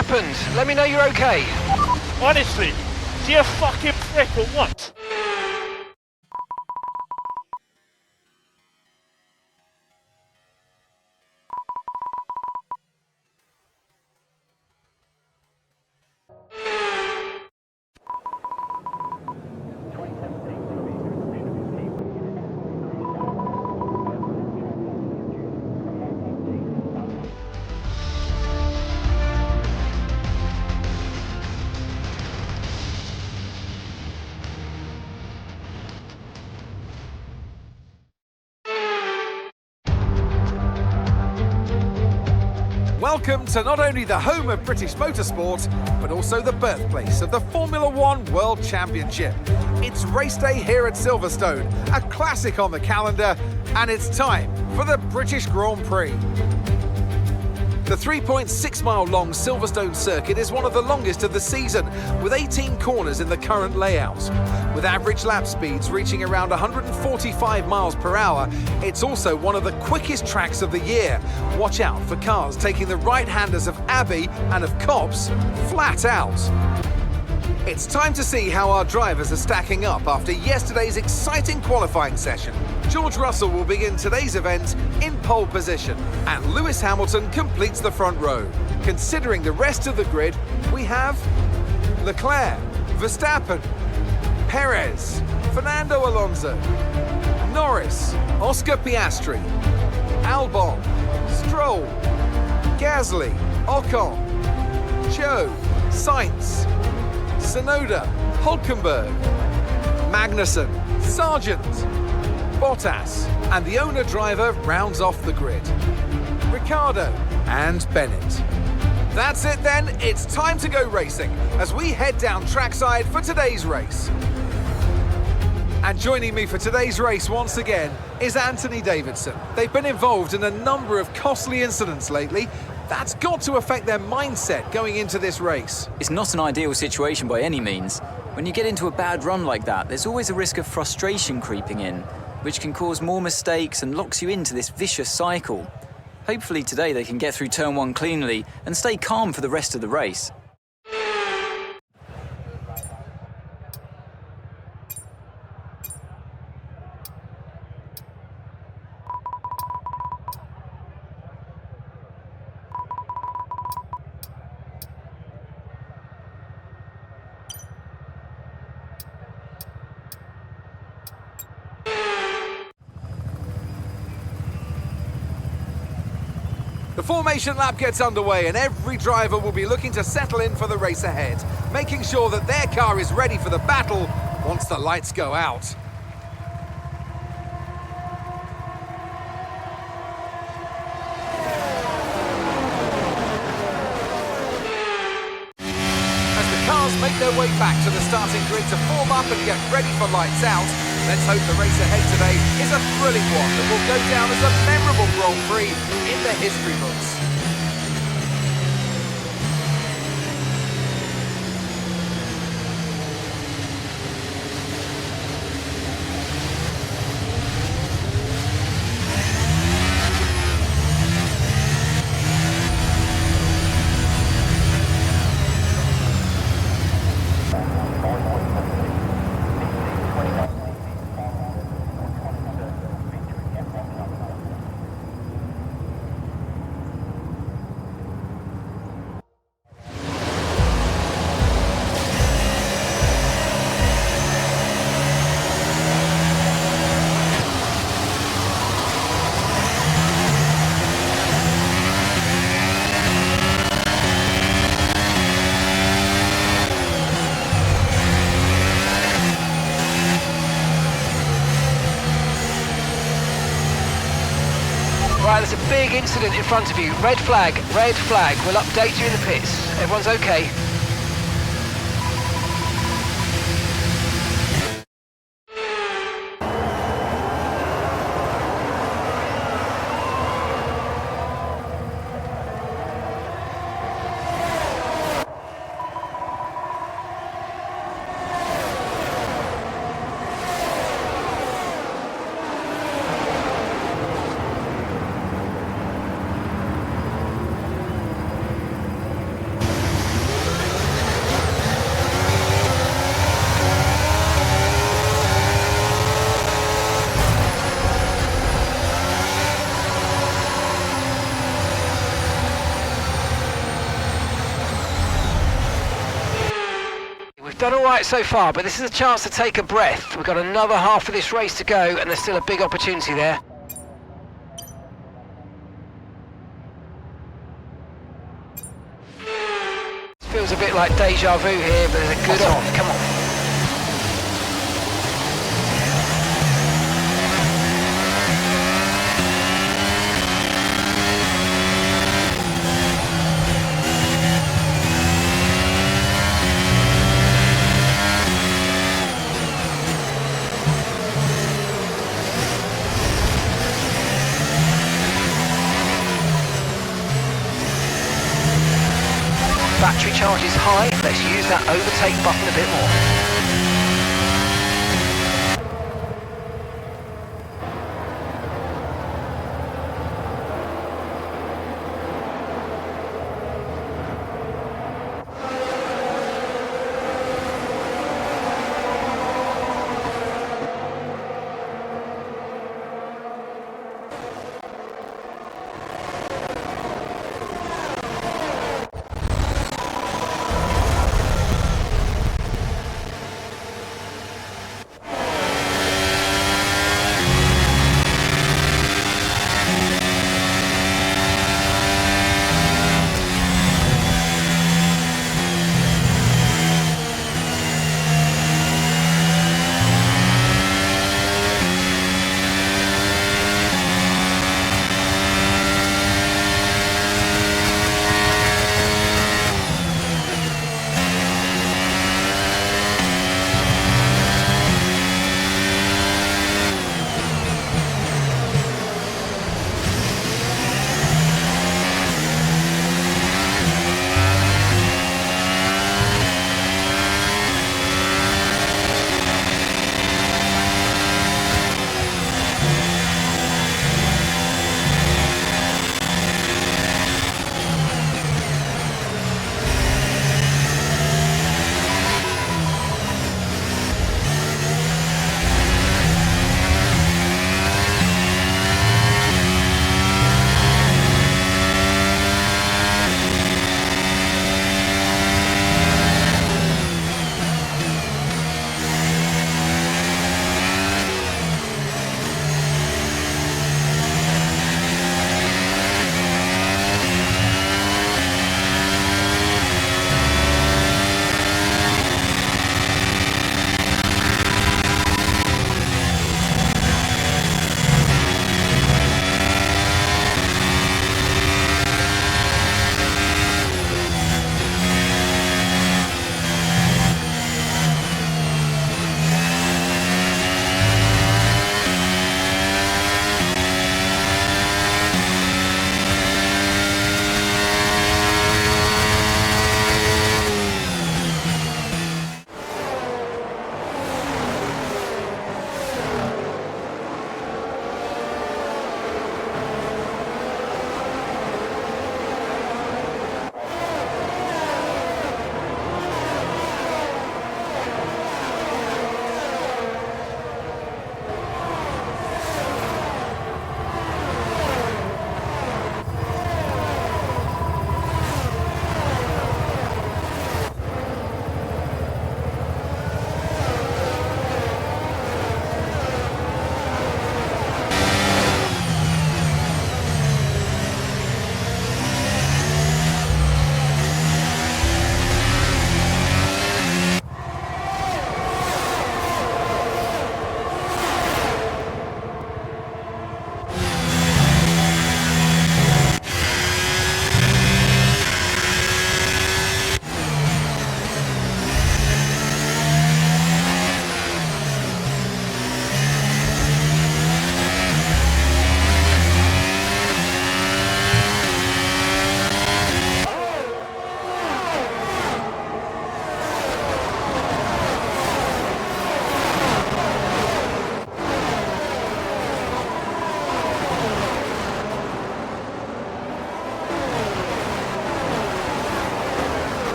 happened? Let me know you're okay. Honestly, is he a fucking prick or what? Welcome to not only the home of British motorsport, but also the birthplace of the Formula One World Championship. It's race day here at Silverstone, a classic on the calendar, and it's time for the British Grand Prix. The 3.6-mile long Silverstone circuit is one of the longest of the season, with 18 corners in the current layout. With average lap speeds reaching around 145 miles per hour, it's also one of the quickest tracks of the year. Watch out for cars taking the right-handers of Abbey and of Copse flat out. It's time to see how our drivers are stacking up after yesterday's exciting qualifying session. George Russell will begin today's event in pole position, and Lewis Hamilton completes the front row. Considering the rest of the grid, we have Leclerc, Verstappen, Perez, Fernando Alonso, Norris, Oscar Piastri, Albon, Stroll, Gasly, Ocon, Zhou, Sainz, Tsunoda, Hulkenberg, Magnussen, Sargent, Bottas, and the owner driver rounds off the grid. Ricciardo and Bennett. That's it then, it's time to go racing as we head down trackside for today's race. And joining me for today's race once again is Anthony Davidson. They've been involved in a number of costly incidents lately. That's got to affect their mindset going into this race. It's not an ideal situation by any means. When you get into a bad run like that, there's always a risk of frustration creeping in, which can cause more mistakes and locks you into this vicious cycle. Hopefully today they can get through turn one cleanly and stay calm for the rest of the race. The formation lap gets underway and every driver will be looking to settle in for the race ahead, making sure that their car is ready for the battle once the lights go out. As the cars make their way back to the starting grid to form up and get ready for lights out, let's hope the race ahead today is a thrilling one that will go down as a memorable Grand Prix in the history books. Right, there's a big incident in front of you. Red flag, red flag. We'll update you in the pits. Everyone's okay. Done all right so far, but this is a chance to take a breath. We've got another half of this race to go, and there's still a big opportunity there. Feels a bit like deja vu here, but there's a good on. Come on. Battery charge is high, let's use that overtake button a bit more.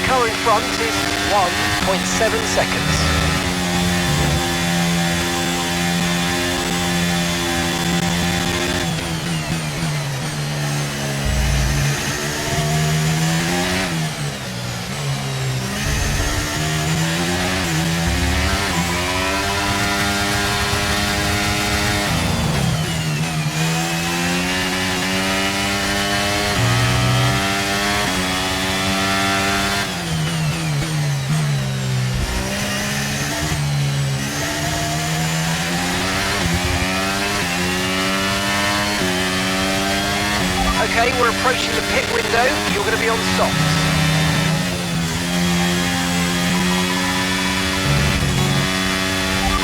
the car in front is 1.7 seconds. Okay, we're approaching the pit window. You're going to be on softs.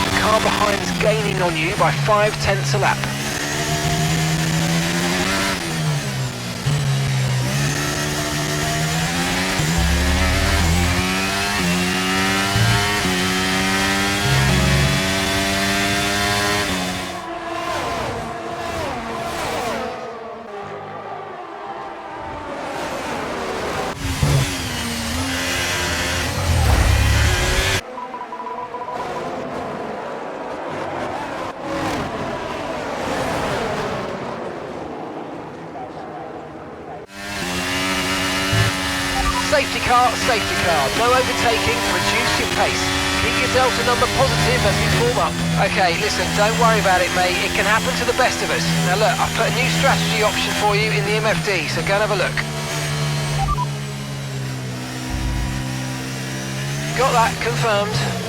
The car behind's gaining on you by 0.5 a lap. Safety car, no overtaking, reduce your pace. Keep your delta number positive as we form up. Okay, listen, don't worry about it, mate. It can happen to the best of us. Now look, I've put a new strategy option for you in the MFD, so go and have a look. Got that, confirmed.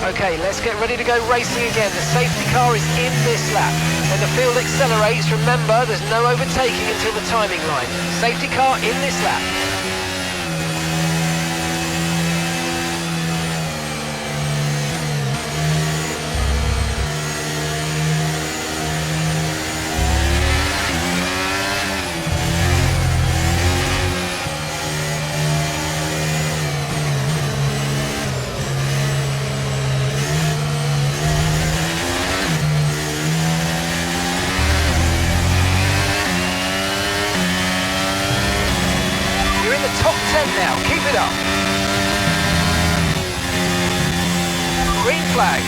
Okay, let's get ready to go racing again. The safety car is in this lap. When the field accelerates, remember there's no overtaking until the timing line. Safety car in this lap. Top 10 now, keep it up. Green flag.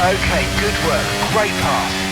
Okay, good work. Great pass.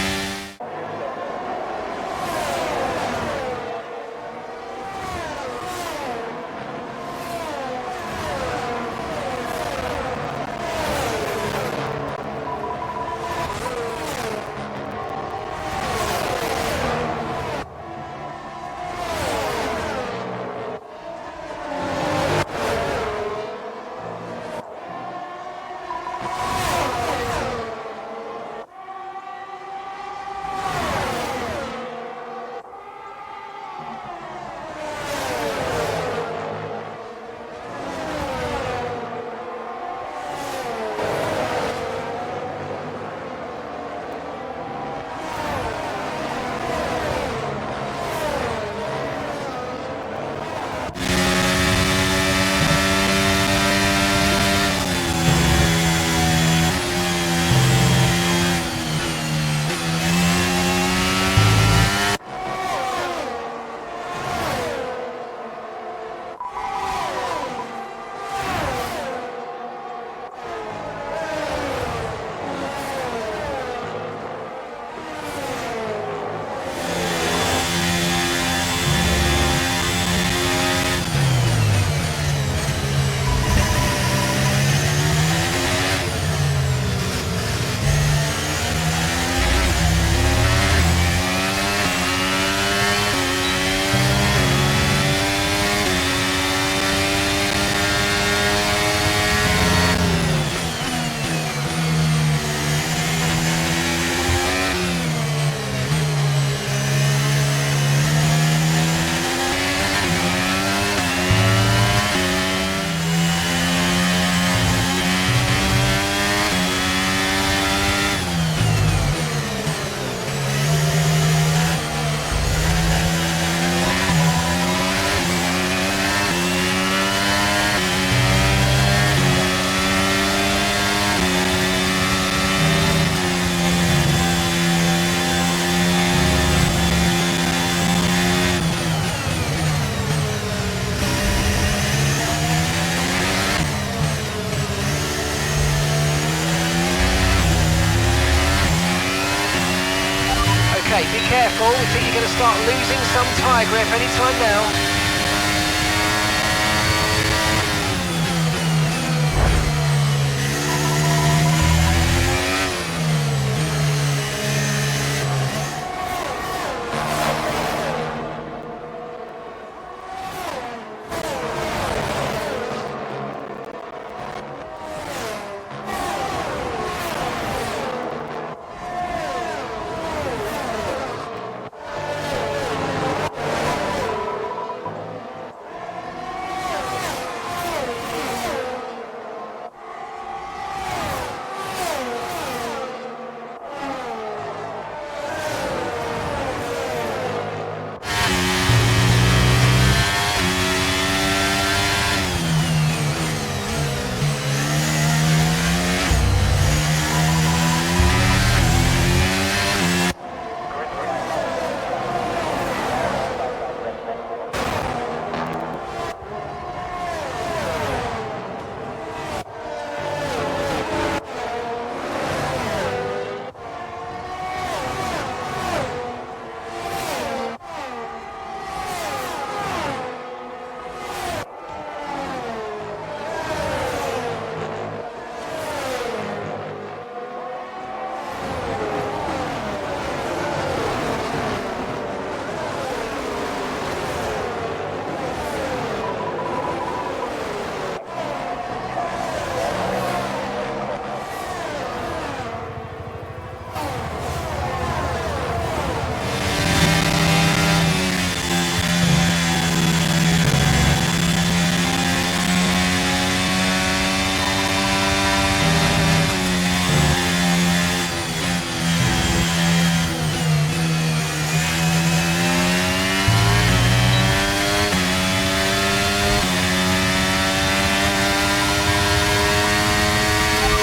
Okay, be careful. We think you're going to start losing some tyre grip anytime now.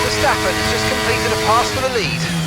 Verstappen has just completed a pass for the lead.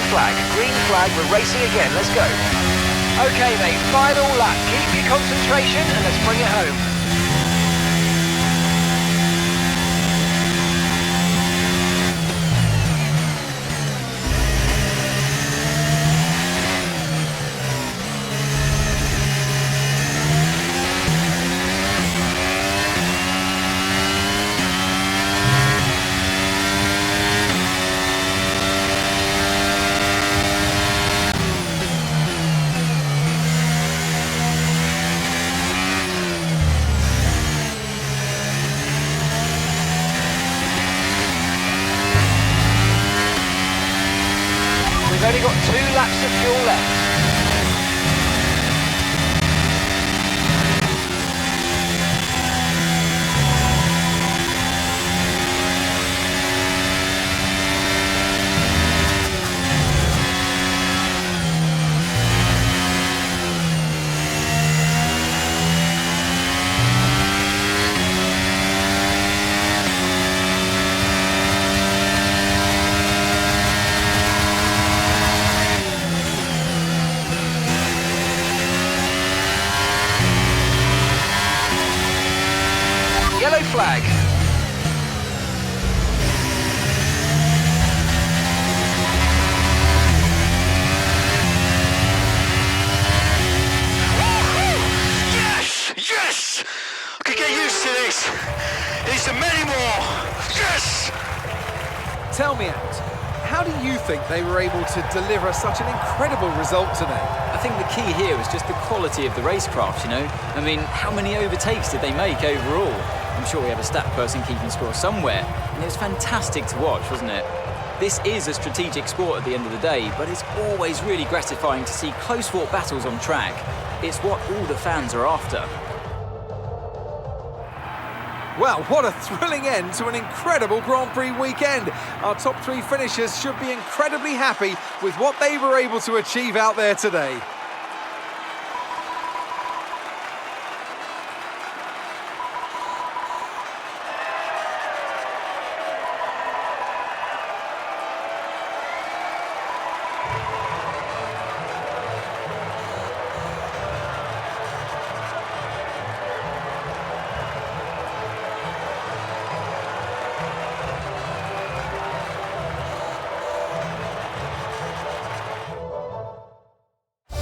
flag. Green flag, we're racing again, let's go. Okay mate, final lap. Keep your concentration and let's bring it home. We've only got 2 laps of fuel left. Yellow flag. Yes! Yes! I could get used to this. It's a many more. Yes! Tell me, Ant, how do you think they were able to deliver such an incredible result today? I think the key here was just the quality of the racecraft, you know? I mean, how many overtakes did they make overall? I'm sure we have a stat person keeping score somewhere, and it was fantastic to watch, wasn't it? This is a strategic sport at the end of the day, but it's always really gratifying to see close-fought battles on track. It's what all the fans are after. Well, what a thrilling end to an incredible Grand Prix weekend. Our top 3 finishers should be incredibly happy with what they were able to achieve out there today.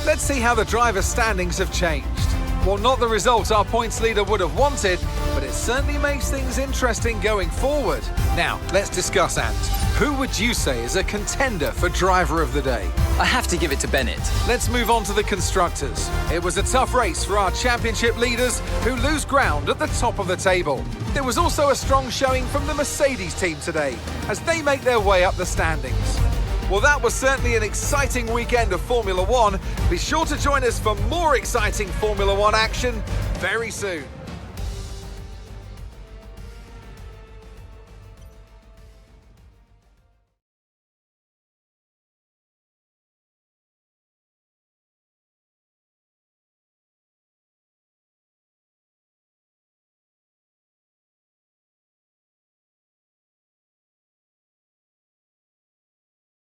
Let's see how the driver's standings have changed. Well, not the result our points leader would have wanted, but it certainly makes things interesting going forward. Now, let's discuss, Ant. Who would you say is a contender for driver of the day? I have to give it to Bennett. Let's move on to the constructors. It was a tough race for our championship leaders who lose ground at the top of the table. There was also a strong showing from the Mercedes team today as they make their way up the standings. Well, that was certainly an exciting weekend of Formula One. Be sure to join us for more exciting Formula One action very soon.